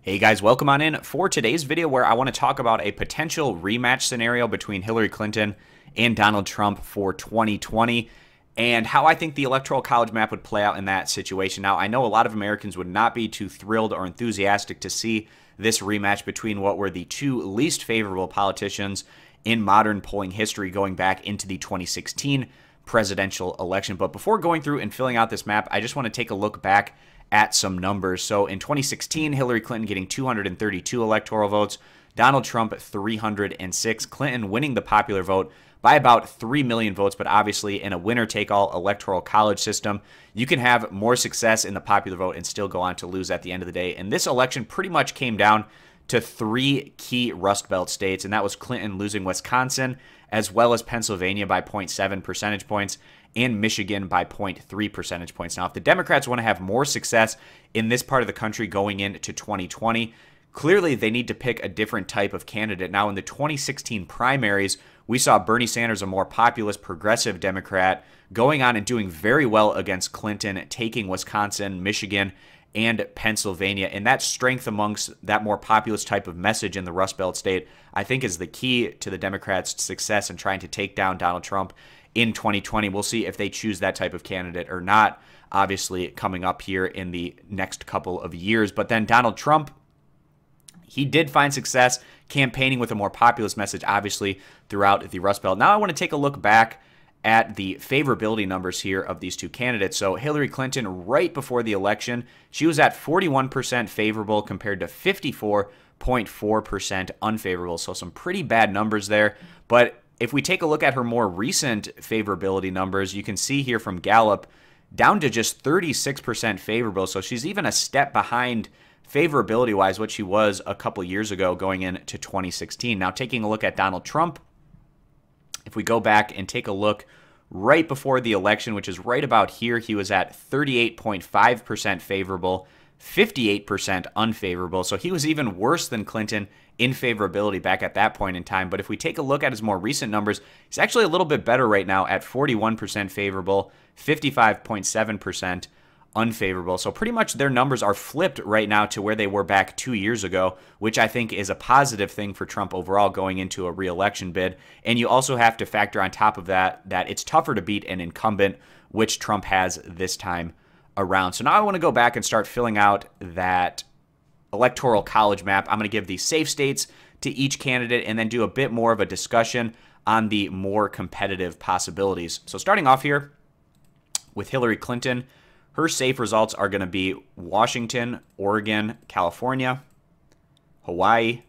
Hey guys, welcome on in for today's video where I want to talk about a potential rematch scenario between Hillary Clinton and Donald Trump for 2020 and how I think the Electoral College map would play out in that situation. Now, I know a lot of Americans would not be too thrilled or enthusiastic to see this rematch between what were the two least favorable politicians in modern polling history going back into the 2016 presidential election. But before going through and filling out this map, I just want to take a look back at some numbers. So in 2016, Hillary Clinton getting 232 electoral votes, Donald Trump 306, Clinton winning the popular vote by about 3 million votes, but obviously in a winner-take-all electoral college system, you can have more success in the popular vote and still go on to lose at the end of the day. And this election pretty much came down to three key Rust Belt states, and that was Clinton losing Wisconsin, as well as Pennsylvania by 0.7 percentage points, and Michigan by 0.3 percentage points. Now, if the Democrats want to have more success in this part of the country going into 2020, clearly they need to pick a different type of candidate. Now, in the 2016 primaries, we saw Bernie Sanders, a more populist progressive Democrat, going on and doing very well against Clinton, taking Wisconsin, Michigan, and Pennsylvania. And that strength amongst that more populist type of message in the Rust Belt state, I think, is the key to the Democrats' success in trying to take down Donald Trump in 2020. We'll see if they choose that type of candidate or not, obviously coming up here in the next couple of years. But then Donald Trump, he did find success campaigning with a more populist message, obviously, throughout the Rust Belt. Now I want to take a look back at the favorability numbers here of these two candidates. So Hillary Clinton, right before the election, she was at 41% favorable compared to 54.4% unfavorable. So some pretty bad numbers there. But if we take a look at her more recent favorability numbers, you can see here from Gallup down to just 36% favorable. So she's even a step behind favorability-wise what she was a couple years ago going into 2016. Now, taking a look at Donald Trump, if we go back and take a look right before the election, which is right about here, he was at 38.5% favorable, 58% unfavorable. So he was even worse than Clinton in favorability back at that point in time. But if we take a look at his more recent numbers, he's actually a little bit better right now at 41% favorable, 55.7% unfavorable. So pretty much their numbers are flipped right now to where they were back 2 years ago, which I think is a positive thing for Trump overall going into a re-election bid. And you also have to factor on top of that it's tougher to beat an incumbent, which Trump has this time around. So now I want to go back and start filling out that Electoral College map. I'm going to give the safe states to each candidate and then do a bit more of a discussion on the more competitive possibilities. So starting off here with Hillary Clinton, her safe results are going to be Washington, Oregon, California, Hawaii,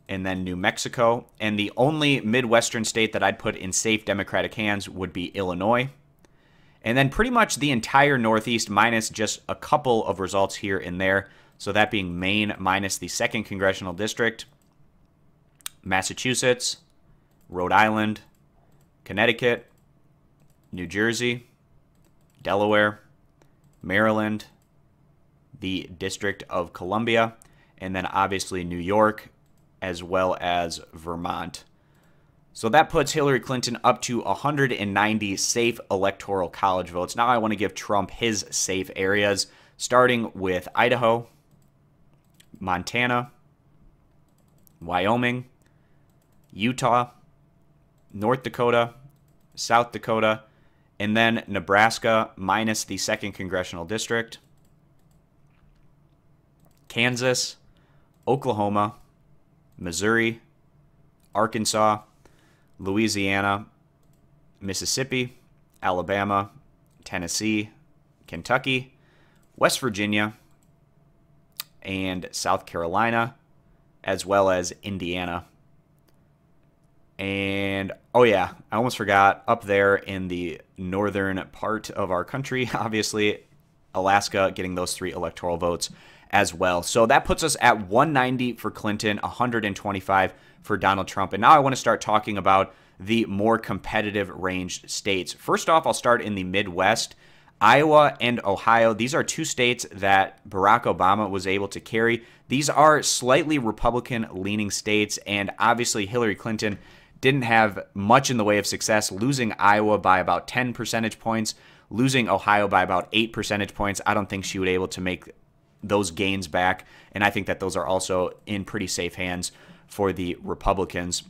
and then New Mexico. And the only Midwestern state that I'd put in safe Democratic hands would be Illinois. And then pretty much the entire Northeast minus just a couple of results here and there. So that being Maine minus the 2nd Congressional District, Massachusetts, Rhode Island, Connecticut, New Jersey, Delaware, Maryland, the District of Columbia, and then obviously New York, as well as Vermont. So that puts Hillary Clinton up to 190 safe Electoral College votes. Now I want to give Trump his safe areas, starting with Idaho, Montana, Wyoming, Utah, North Dakota, South Dakota, and then Nebraska minus the 2nd Congressional District, Kansas, Oklahoma, Missouri, Arkansas, Louisiana, Mississippi, Alabama, Tennessee, Kentucky, West Virginia, and South Carolina, as well as Indiana. And, oh yeah, I almost forgot, up there in the northern part of our country, obviously, Alaska getting those 3 electoral votes as well. So that puts us at 190 for Clinton, 125 for Donald Trump. And now I want to start talking about the more competitive ranged states. First off, I'll start in the Midwest. Iowa and Ohio, these are 2 states that Barack Obama was able to carry. These are slightly Republican-leaning states, and obviously Hillary Clinton didn't have much in the way of success, losing Iowa by about 10 percentage points, losing Ohio by about 8 percentage points. I don't think she would be able to make those gains back, and I think that those are also in pretty safe hands for the Republicans.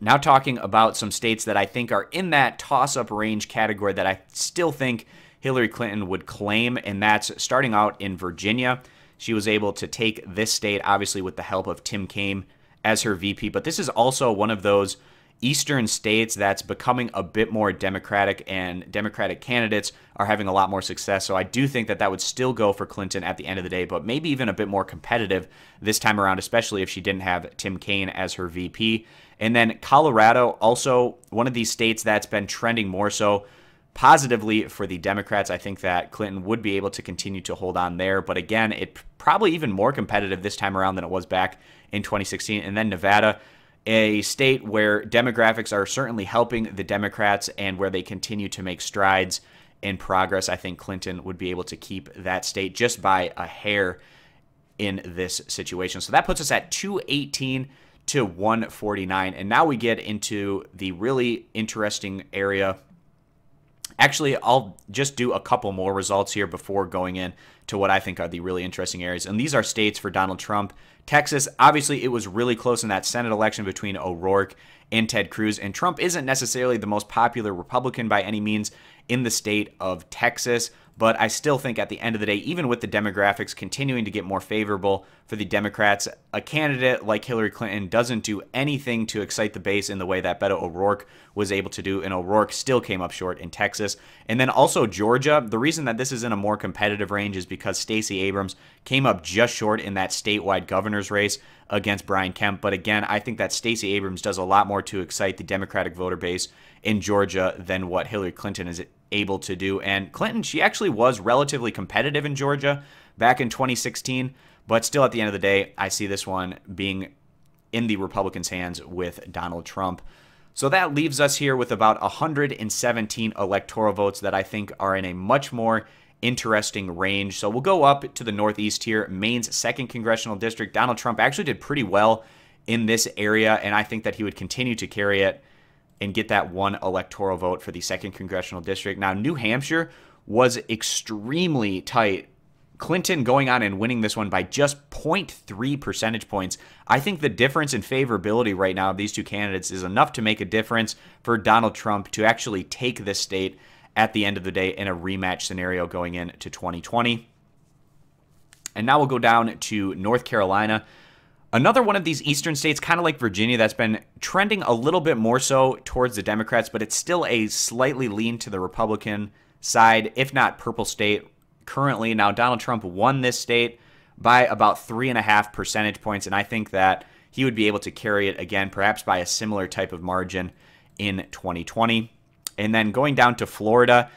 Now talking about some states that I think are in that toss-up range category that I still think Hillary Clinton would claim, and that's starting out in Virginia. She was able to take this state, obviously with the help of Tim Kaine as her VP, but this is also one of those eastern states that's becoming a bit more Democratic, and Democratic candidates are having a lot more success. So I do think that that would still go for Clinton at the end of the day, but maybe even a bit more competitive this time around, especially if she didn't have Tim Kaine as her VP. And then Colorado, also one of these states that's been trending more so positively for the Democrats. I think that Clinton would be able to continue to hold on there. But again, it probably even more competitive this time around than it was back in 2016. And then Nevada, a state where demographics are certainly helping the Democrats and where they continue to make strides in progress. I think Clinton would be able to keep that state just by a hair in this situation. So that puts us at 218 to 149. And now we get into the really interesting area. Actually, I'll just do a couple more results here before going in to what I think are the really interesting areas. And these are states for Donald Trump. Texas, obviously, it was really close in that Senate election between O'Rourke and Ted Cruz. And Trump isn't necessarily the most popular Republican by any means in the state of Texas. But I still think at the end of the day, even with the demographics continuing to get more favorable for the Democrats, a candidate like Hillary Clinton doesn't do anything to excite the base in the way that Beto O'Rourke was able to do, and O'Rourke still came up short in Texas. And then also Georgia, the reason that this is in a more competitive range is because Stacey Abrams came up just short in that statewide governor's race against Brian Kemp. But again, I think that Stacey Abrams does a lot more to excite the Democratic voter base in Georgia than what Hillary Clinton is able to do. And Clinton, she actually was relatively competitive in Georgia back in 2016, but still at the end of the day, I see this one being in the Republicans' hands with Donald Trump. So that leaves us here with about 117 electoral votes that I think are in a much more interesting range. So we'll go up to the Northeast here, Maine's 2nd Congressional District. Donald Trump actually did pretty well in this area, and I think that he would continue to carry it and get that one electoral vote for the 2nd Congressional District. Now, New Hampshire was extremely tight. Clinton going on and winning this one by just 0.3 percentage points. I think the difference in favorability right now of these two candidates is enough to make a difference for Donald Trump to actually take this state at the end of the day in a rematch scenario going into 2020. And now we'll go down to North Carolina. Another one of these eastern states, kind of like Virginia, that's been trending a little bit more so towards the Democrats, but it's still a slightly lean to the Republican side, if not purple state currently. Now, Donald Trump won this state by about 3.5 percentage points, and I think that he would be able to carry it again, perhaps by a similar type of margin in 2020. And then going down to Florida,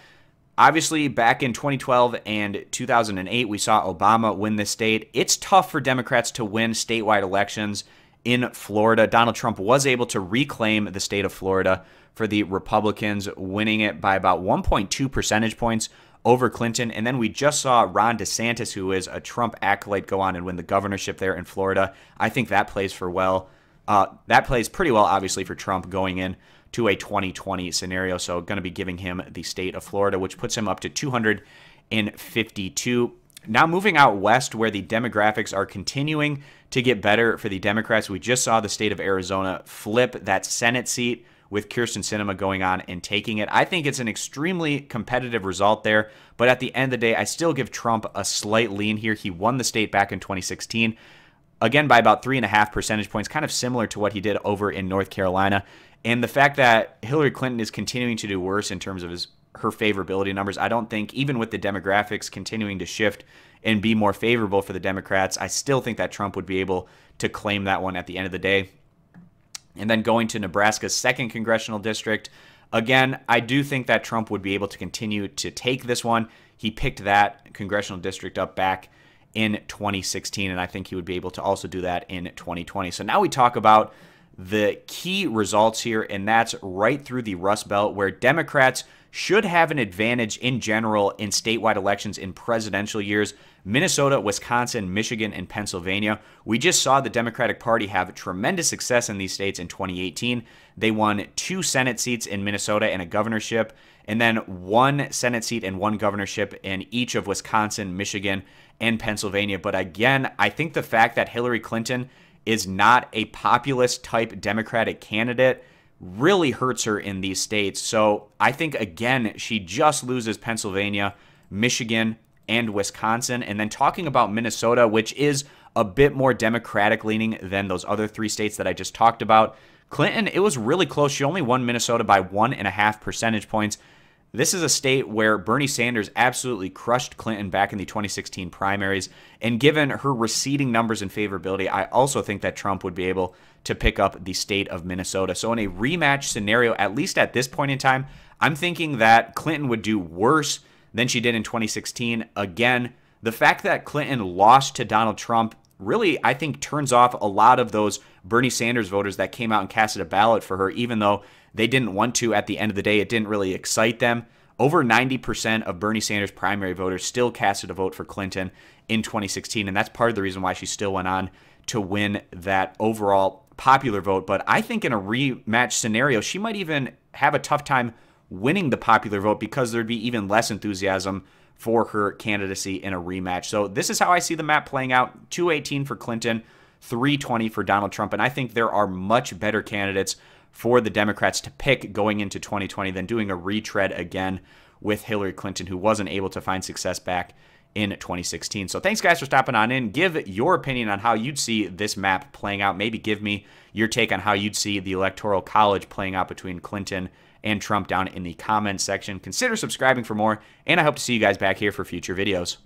obviously, back in 2012 and 2008, we saw Obama win this state. It's tough for Democrats to win statewide elections in Florida. Donald Trump was able to reclaim the state of Florida for the Republicans, winning it by about 1.2 percentage points over Clinton. And then we just saw Ron DeSantis, who is a Trump acolyte, go on and win the governorship there in Florida. I think that plays for well. That plays pretty well, obviously, for Trump going in to a 2020 scenario. So going to be giving him the state of Florida, which puts him up to 252. Now moving out west, where the demographics are continuing to get better for the Democrats. We just saw the state of Arizona flip that Senate seat with Kyrsten Sinema going on and taking it. I think it's an extremely competitive result there, but at the end of the day, I still give Trump a slight lean here. He won the state back in 2016, again by about 3.5 percentage points, kind of similar to what he did over in North Carolina. And the fact that Hillary Clinton is continuing to do worse in terms of her favorability numbers, I don't think, even with the demographics continuing to shift and be more favorable for the Democrats, I still think that Trump would be able to claim that one at the end of the day. And then going to Nebraska's 2nd Congressional District, again, I do think that Trump would be able to continue to take this one. He picked that congressional district up back in 2016, and I think he would be able to also do that in 2020. So now we talk about the key results here, and that's right through the Rust Belt, where Democrats should have an advantage in general in statewide elections in presidential years. Minnesota, Wisconsin, Michigan, and Pennsylvania. We just saw the Democratic Party have tremendous success in these states in 2018. They won 2 Senate seats in Minnesota and a governorship, and then 1 Senate seat and 1 governorship in each of Wisconsin, Michigan, and Pennsylvania. But again, I think the fact that Hillary Clinton is not a populist type Democratic candidate really hurts her in these states. So I think, again, she just loses Pennsylvania, Michigan, and Wisconsin. And then talking about Minnesota, which is a bit more Democratic leaning than those other 3 states that I just talked about, Clinton, it was really close. She only won Minnesota by 1.5 percentage points. This is a state where Bernie Sanders absolutely crushed Clinton back in the 2016 primaries. And given her receding numbers in favorability, I also think that Trump would be able to pick up the state of Minnesota. So in a rematch scenario, at least at this point in time, I'm thinking that Clinton would do worse than she did in 2016. Again, the fact that Clinton lost to Donald Trump really, I think, turns off a lot of those Bernie Sanders voters that came out and casted a ballot for her, even though they didn't want to at the end of the day. It didn't really excite them. Over 90% of Bernie Sanders' primary voters still casted a vote for Clinton in 2016, and that's part of the reason why she still went on to win that overall popular vote. But I think in a rematch scenario, she might even have a tough time winning the popular vote because there'd be even less enthusiasm for her candidacy in a rematch. So this is how I see the map playing out. 218 for Clinton, 320 for Donald Trump. And I think there are much better candidates for the Democrats to pick going into 2020 than doing a retread again with Hillary Clinton, who wasn't able to find success back in 2016. So thanks, guys, for stopping on in. Give your opinion on how you'd see this map playing out. Maybe give me your take on how you'd see the Electoral College playing out between Clinton and Trump down in the comments section. Consider subscribing for more, and I hope to see you guys back here for future videos.